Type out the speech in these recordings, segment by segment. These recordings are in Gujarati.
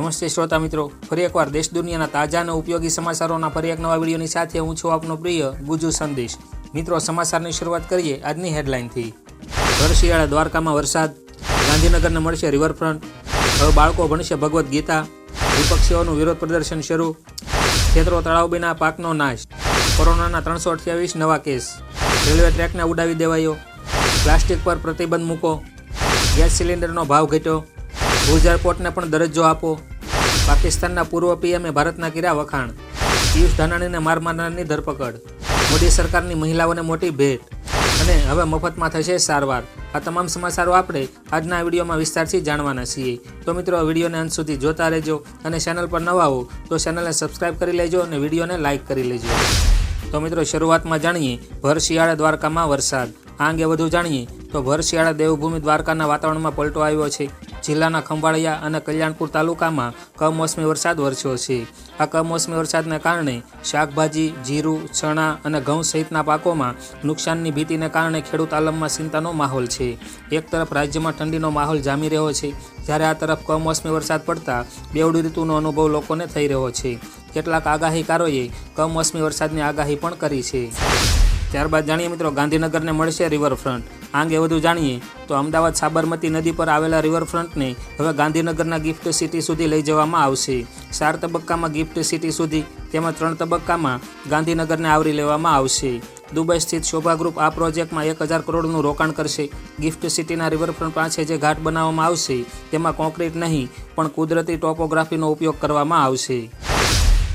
નમસ્તે શ્રોતા મિત્રો, ફરી એકવાર દેશ દુનિયાના તાજા અને ઉપયોગી સમાચારોના ફરી એક નવા વિડીયોની સાથે હું છું આપનો પ્રિય ગુજુ સંદેશ। મિત્રો, સમાચારની શરૂઆત કરીએ આજની હેડલાઇનથી। ભર શિયાળા દ્વારકામાં વરસાદ, ગાંધીનગરને મળશે રિવરફ્રન્ટ, હવે બાળકો ભણશે ભગવદ્ ગીતા, વિપક્ષીઓનું વિરોધ પ્રદર્શન શરૂ, ખેતરો તળાવબીના પાકનો નાશ, કોરોનાના 328 નવા કેસ, રેલવે ટ્રેકને ઉડાવી દેવાયો, પ્લાસ્ટિક પર પ્રતિબંધ મૂકો, ગેસ સિલિન્ડરનો ભાવ ઘટ્યો, ભુજ એરપોર્ટને પણ દરજ્જો આપો, પાકિસ્તાનના પૂર્વ પીએમએ ભારતના કર્યા વખાણ, પિયુષ ધાનાણીને માર મારનારની ધરપકડ, મોદી સરકારની મહિલાઓને મોટી ભેટ અને હવે મફતમાં થશે સારવાર। આ તમામ સમાચારો આપણે આજના વિડીયોમાં વિસ્તારથી જાણવાના છીએ। તો મિત્રો, વિડીયોને અંત સુધી જોતા રહેજો અને ચેનલ પર નવા હો તો ચેનલને સબસ્ક્રાઈબ કરી લેજો અને વિડીયોને લાઇક કરી લેજો। તો મિત્રો, શરૂઆતમાં જાણીએ ભર શિયાળા દ્વારકામાં વરસાદ। આ અંગે વધુ જાણીએ તો ભર શિયાળા દેવભૂમિ દ્વારકાના વાતાવરણમાં પલટો આવ્યો છે। જિલ્લાના ખંભાળિયા અને કલ્યાણપુર તાલુકામાં કમોસમી વરસાદ વરસ્યો છે। આ કમોસમી વરસાદને કારણે શાકભાજી, જીરું, ચણા અને ઘઉં સહિતના પાકોમાં નુકસાનની ભીતિને કારણે ખેડૂત આલમમાં ચિંતાનો માહોલ છે। એક તરફ રાજ્યમાં ઠંડીનો માહોલ જામી રહ્યો છે, જ્યારે આ તરફ કમોસમી વરસાદ પડતા બેવડી ઋતુનો અનુભવ લોકોને થઈ રહ્યો છે। કેટલાક આગાહીકારોએ કમોસમી વરસાદની આગાહી પણ કરી છે। ત્યારબાદ જાણીએ મિત્રો, ગાંધીનગરને મળશે રિવરફ્રન્ટ। આ અંગે વધુ જાણીએ તો અમદાવાદ સાબરમતી નદી પર આવેલા રિવરફ્રન્ટને હવે ગાંધીનગરના ગિફ્ટ સિટી સુધી લઈ જવામાં આવશે। 4 તબક્કામાં ગિફ્ટ સિટી સુધી તેમજ 3 તબક્કામાં ગાંધીનગરને આવરી લેવામાં આવશે। દુબઈ સ્થિત શોભા ગ્રુપ આ પ્રોજેક્ટમાં 1000 કરોડનું રોકાણ કરશે। ગિફ્ટ સિટીના રિવરફ્રન્ટ પાસે જે ઘાટ બનાવવામાં આવશે તેમાં કોન્ક્રીટ નહીં પણ કુદરતી ટોપોગ્રાફીનો ઉપયોગ કરવામાં આવશે।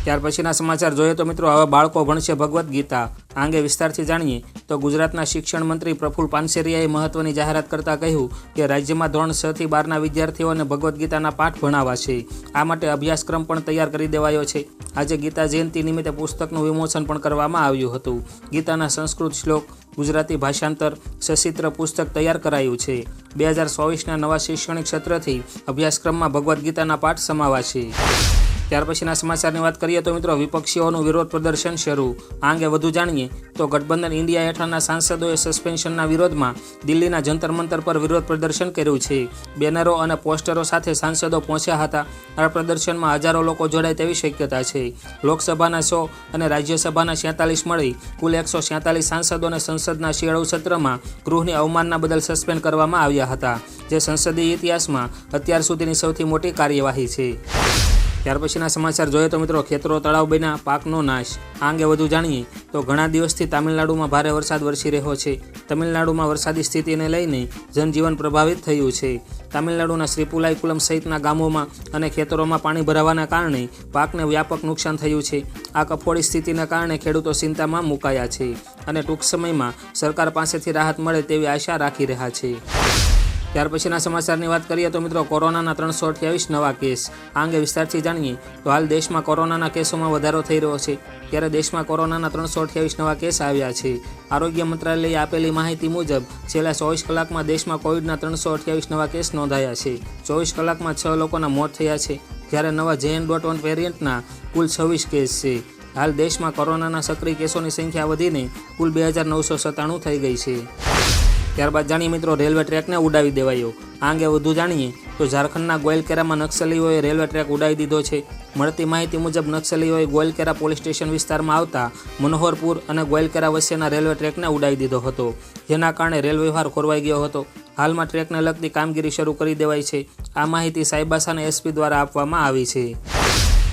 ત્યાર પછીના સમાચાર જોઈએ તો મિત્રો, હવે બાળકો ભણશે ભગવદ્ ગીતા। આ અંગે વિસ્તારથી જાણીએ તો ગુજરાતના શિક્ષણ મંત્રી પ્રફુલ પાનસેરિયાએ મહત્વની જાહેરાત કરતાં કહ્યું કે રાજ્યમાં ધોરણ 6 થી 12ના વિદ્યાર્થીઓને ભગવદ્ ગીતાના પાઠ ભણાવાશે। આ માટે અભ્યાસક્રમ પણ તૈયાર કરી દેવાયો છે। આજે ગીતા જયંતિ નિમિત્તે પુસ્તકનું વિમોચન પણ કરવામાં આવ્યું હતું। ગીતાના સંસ્કૃત શ્લોક, ગુજરાતી ભાષાંતર, સચિત્ર પુસ્તક તૈયાર કરાયું છે। 2024ના નવા શૈક્ષણિક સત્રથી અભ્યાસક્રમમાં ભગવદ્ ગીતાના પાઠ સમાવાશે। ત્યાર પછીના સમાચારની વાત કરીએ તો મિત્રો, વિપક્ષીઓનું વિરોધ પ્રદર્શન શરૂ। આ અંગે વધુ જાણીએ તો ગઠબંધન ઇન્ડિયા હેઠળના સાંસદોએ સસ્પેન્શનના વિરોધમાં દિલ્હીના જંતર મંતર પર વિરોધ પ્રદર્શન કર્યું છે। બેનરો અને પોસ્ટરો સાથે સાંસદો પહોંચ્યા હતા। આ પ્રદર્શનમાં હજારો લોકો જોડાય તેવી શક્યતા છે। લોકસભાના 100 અને રાજ્યસભાના 47 મળી કુલ 147 સાંસદોને સંસદના શિયાળુ સત્રમાં ગૃહની અવમાનના બદલ સસ્પેન્ડ કરવામાં આવ્યા હતા, જે સંસદીય ઇતિહાસમાં અત્યાર સુધીની સૌથી મોટી કાર્યવાહી છે। ત્યાર પછીના સમાચાર જોઈએ તો મિત્રો, ખેતરો તળાવબીના પાકનો નાશ। આ અંગે વધુ જાણીએ તો ઘણા દિવસથી તામિલનાડુમાં ભારે વરસાદ વરસી રહ્યો છે। તમિલનાડુમાં વરસાદી સ્થિતિને લઈને જનજીવન પ્રભાવિત થયું છે। તામિલનાડુના શ્રીપુલાઈકુલમ સહિતના ગામોમાં અને ખેતરોમાં પાણી ભરાવાના કારણે પાકને વ્યાપક નુકસાન થયું છે। આ કફોડી સ્થિતિને કારણે ખેડૂતો ચિંતામાં મુકાયા છે અને ટૂંક સમયમાં સરકાર પાસેથી રાહત મળે તેવી આશા રાખી રહ્યા છે। ત્યાર પછીના સમાચારની વાત કરીએ તો મિત્રો, કોરોનાના 328 નવા કેસ। આ અંગે વિસ્તારથી જાણીએ તો હાલ દેશમાં કોરોનાના કેસોમાં વધારો થઈ રહ્યો છે, ત્યારે દેશમાં કોરોનાના 328 નવા કેસ આવ્યા છે। આરોગ્ય મંત્રાલયે આપેલી માહિતી મુજબ છેલ્લા 24 કલાકમાં દેશમાં કોવિડના 328 નવા કેસ નોંધાયા છે। 24 કલાકમાં 6 લોકોના મોત થયા છે, જ્યારે નવા JN.1 વેરિયન્ટના કુલ 26 કેસ છે। હાલ દેશમાં કોરોનાના સક્રિય કેસોની સંખ્યા વધીને કુલ 2997 થઈ ગઈ છે। ત્યારબાદ જાણીએ મિત્રો, રેલવે ટ્રેકને ઉડાવી દેવાયો। આ અંગે વધુ જાણીએ તો ઝારખંડના ગોયલકેરામાં નક્સલીઓએ રેલવે ટ્રેક ઉડાવી દીધો છે। મળતી માહિતી મુજબ નક્સલીઓએ ગોયલકેરા પોલીસ સ્ટેશન વિસ્તારમાં આવતા મનોહરપુર અને ગોયલકેરા વચ્ચેના રેલવે ટ્રેકને ઉડાવી દીધો હતો, જેના કારણે રેલ વ્યવહાર ખોરવાઈ ગયો હતો। હાલમાં ટ્રેકને લગતી કામગીરી શરૂ કરી દેવાઈ છે। આ માહિતી સાયબાસાના SP દ્વારા આપવામાં આવી છે।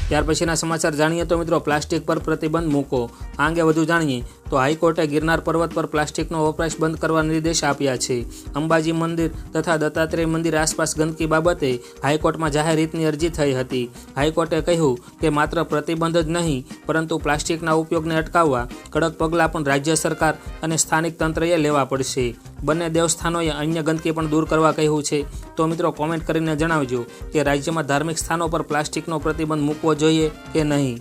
ત્યાર પછીના સમાચાર જાણીએ તો મિત્રો, પ્લાસ્ટિક પર પ્રતિબંધ મૂકો। આ અંગે વધુ જાણીએ તો હાઈકોર્ટે ગિરનાર પર્વત પર પ્લાસ્ટિકનો વપરાશ બંધ કરવા નિર્દેશ આપ્યા છે। અંબાજી મંદિર તથા દત્તાત્રેય મંદિર આસપાસ ગંદકી બાબતે હાઈકોર્ટમાં જાહેર હિતની અરજી થઈ હતી। હાઈકોર્ટે કહ્યું કે માત્ર પ્રતિબંધ જ નહીં પરંતુ પ્લાસ્ટિકના ઉપયોગને અટકાવવા કડક પગલાં પણ રાજ્ય સરકાર અને સ્થાનિક તંત્રએ લેવા પડશે। બંને દેવસ્થાનોએ અન્ય ગંદકી પણ દૂર કરવા કહ્યું છે। તો મિત્રો, કોમેન્ટ કરીને જણાવજો કે રાજ્યમાં ધાર્મિક સ્થાનો પર પ્લાસ્ટિકનો પ્રતિબંધ મૂકવો જોઈએ કે નહીં।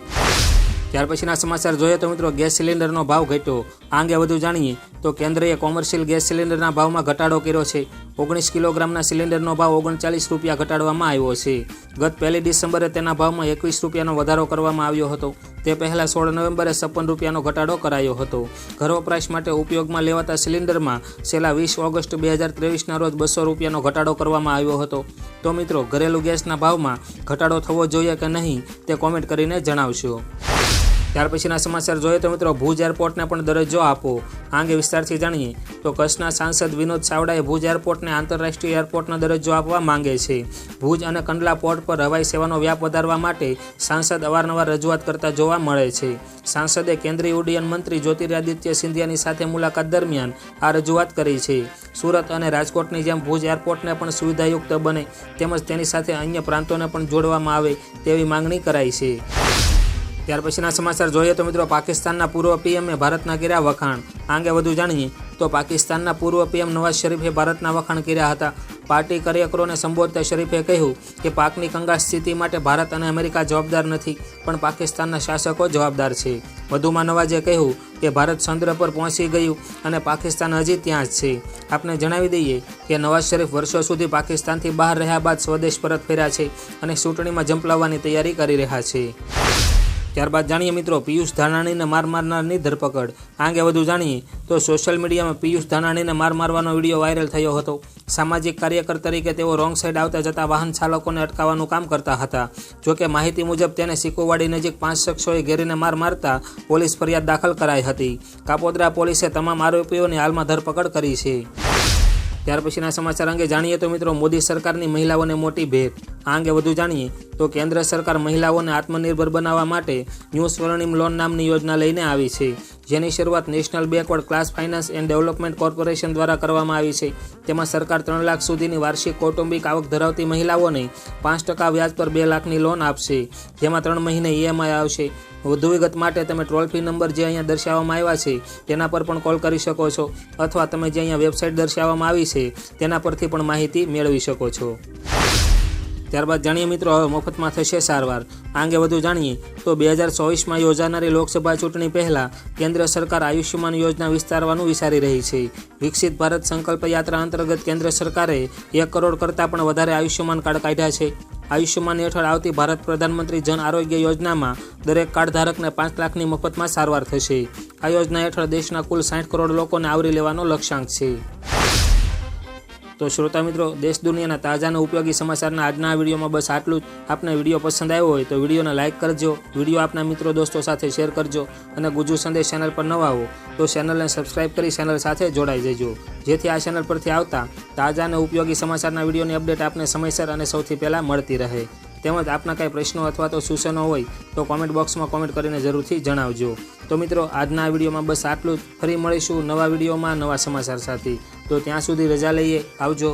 ત્યાર પછીના સમાચાર જોઈએ તો મિત્રો ગેસ સિલિન્ડરનો ભાવ ઘટ્યો. આ અંગે વધુ જાણીએ તો કેન્દ્રએ કોમર્શિયલ ગેસ સિલિન્ડરના ભાવમાં ઘટાડો કર્યો છે. 19 કિલોગ્રામના સિલિન્ડરનો ભાવ 39 રૂપિયા ઘટાડવામાં આવ્યો છે. ગત 1 ડિસેમ્બરે તેના ભાવમાં 21 રૂપિયાનો વધારો કરવામાં આવ્યો હતો. તે પહેલાં 16 નવેમ્બરે 56 રૂપિયાનો ઘટાડો કરાયો હતો. ઘર વપરાશ માટે ઉપયોગમાં લેવાતા સિલિન્ડરમાં છેલ્લા 20 ઓગસ્ટ 2023ના રોજ 200 રૂપિયાનો ઘટાડો કરવામાં આવ્યો હતો. તો મિત્રો ઘરેલું ગેસના ભાવમાં ઘટાડો થવો જોઈએ કે નહીં તે કોમેન્ટ કરીને જણાવશો. ત્યાર પછીના સમાચાર જોઈએ તો મિત્રો ભુજ એરપોર્ટને પણ દરજ્જો આપો. આ અંગે વિસ્તારથી જાણીએ તો કચ્છના સાંસદ વિનોદ ચાવડાએ ભુજ એરપોર્ટને આંતરરાષ્ટ્રીય એરપોર્ટનો દરજ્જો આપવા માંગે છે. ભુજ અને કંડલા પોર્ટ પર હવાઈ સેવાનો વ્યાપ વધારવા માટે સાંસદ અવારનવાર રજૂઆત કરતા જોવા મળે છે. સાંસદે કેન્દ્રીય ઉડ્ડયન મંત્રી જ્યોતિરાદિત્ય સિંધિયાની સાથે મુલાકાત દરમિયાન આ રજૂઆત કરી છે. સુરત અને રાજકોટની જેમ ભુજ એરપોર્ટને પણ સુવિધાયુક્ત બને તેમજ તેની સાથે અન્ય પ્રાંતોને પણ જોડવામાં આવે તેવી માંગણી કરાઈ છે. ત્યાર પછીના સમાચાર જોઈએ તો મિત્રો પાકિસ્તાનના પૂર્વ પીએમએ ભારતના કર્યા વખાણ. આ અંગે વધુ જાણીએ તો પાકિસ્તાનના પૂર્વ પીએમ નવાઝ શરીફે ભારતના વખાણ કર્યા હતા. પાર્ટી કાર્યકરોને સંબોધતા શરીફે કહ્યું કે પાકની કંગાળ સ્થિતિ માટે ભારત અને અમેરિકા જવાબદાર નથી, પણ પાકિસ્તાનના શાસકો જવાબદાર છે. વધુમાં નવાઝે કહ્યું કે ભારત ચંદ્ર પર પહોંચી ગયું અને પાકિસ્તાન હજી ત્યાં જ છે. આપને જણાવી દઈએ કે નવાઝ શરીફ વર્ષો સુધી પાકિસ્તાનથી બહાર રહ્યા બાદ સ્વદેશ પરત ફર્યા છે અને ચૂંટણીમાં ઝંપલાવવાની તૈયારી કરી રહ્યા છે. ત્યારબાદ જાણીએ મિત્રો પિયુષ ધાનાણીને માર મારનારની ધરપકડ. આ અંગે વધુ જાણીએ તો સોશિયલ મીડિયામાં પિયુષ ધાનાણીને માર મારવાનો વિડીયો વાયરલ થયો હતો. સામાજિક કાર્યકર તરીકે તેઓ રોંગ સાઈડ આવતા જતા વાહન ચાલકોને અટકાવવાનું કામ કરતા હતા. જોકે માહિતી મુજબ તેને સિકોવાડી નજીક 5 શખ્સોએ ઘેરીને માર મારતા પોલીસ ફરિયાદ દાખલ કરાઈ હતી. કાપોદ્રા પોલીસે તમામ આરોપીઓની હાલમાં ધરપકડ કરી છે. ત્યાર પછીના સમાચાર અંગે જાણીએ તો મિત્રો મોદી સરકારની મહિલાઓને મોટી ભેટ. આ અંગે વધુ જાણીએ તો કેન્દ્ર સરકાર મહિલાઓને આત્મનિર્ભર બનાવવા માટે ન્યૂ સ્વર્ણિમ લોન નામની યોજના લઈને આવી છે, જેની શરૂઆત national backward class finance and development corporation દ્વારા કરવામાં આવી છે. તેમાં સરકાર 3 લાખ સુધીની વાર્ષિક કૌટુંબિક આવક ધરાવતી મહિલાઓને 5% વ્યાજ પર 2 લાખની લોન આપશે, જેમાં 3 મહિને EMI આવશે. વધુ વિગત માટે તમે ટોલ ફ્રી નંબર જે અહીંયા દર્શાવવામાં આવ્યા છે તેના પર પણ કોલ કરી શકો છો, અથવા તમે જે અહીંયા વેબસાઇટ દર્શાવવામાં આવી છે તેના પરથી પણ માહિતી મેળવી શકો છો. ત્યારબાદ જાણીએ મિત્રો હવે મફતમાં થશે સારવાર. આ અંગે વધુ જાણીએ તો 2024માં યોજાનારી લોકસભા ચૂંટણી પહેલાં કેન્દ્ર સરકાર આયુષ્યમાન યોજના વિસ્તારવાનું વિચારી રહી છે. વિકસિત ભારત સંકલ્પ યાત્રા અંતર્ગત કેન્દ્ર સરકારે 1 કરોડ કરતાં પણ વધારે આયુષ્યમાન કાર્ડ કાઢ્યા છે. આયુષ્યમાન હેઠળ આવતી ભારત પ્રધાનમંત્રી જન આરોગ્ય યોજનામાં દરેક કાર્ડ ધારકને 5 લાખની મફતમાં સારવાર થશે. આ યોજના હેઠળ દેશના કુલ 60 કરોડ લોકોને આવરી લેવાનો લક્ષ્યાંક છે. તો શ્રોતા મિત્રો, દેશ દુનિયાના તાજા અને ઉપયોગી સમાચારના આજના વિડીયોમાં બસ આટલું જ. આપને વિડીયો પસંદ આવ્યો હોય તો વિડીયોને લાઇક કરજો, વિડીયો આપના મિત્રો દોસ્તો સાથે શેર કરજો અને ગુજુ સંદેશ ચેનલ પર નવા હો તો ચેનલને સબસ્ક્રાઇબ કરી ચેનલ સાથે જોડાઈ જજો, જેથી આ ચેનલ પરથી આવતા તાજા અને ઉપયોગી સમાચારના વિડીયોની અપડેટ આપને સમયસર અને સૌથી પહેલાં મળતી રહે. તેમજ આપના કંઈ પ્રશ્નો અથવા તો સૂચનો હોય તો કોમેન્ટ બોક્સમાં કોમેન્ટ કરીને જરૂરથી જણાવજો. તો મિત્રો, આજના વિડીયોમાં બસ આટલું જ. ફરી મળીશું નવા વિડીયોમાં નવા સમાચાર સાથે. તો ત્યાં સુધી રજા લઈએ. આવજો.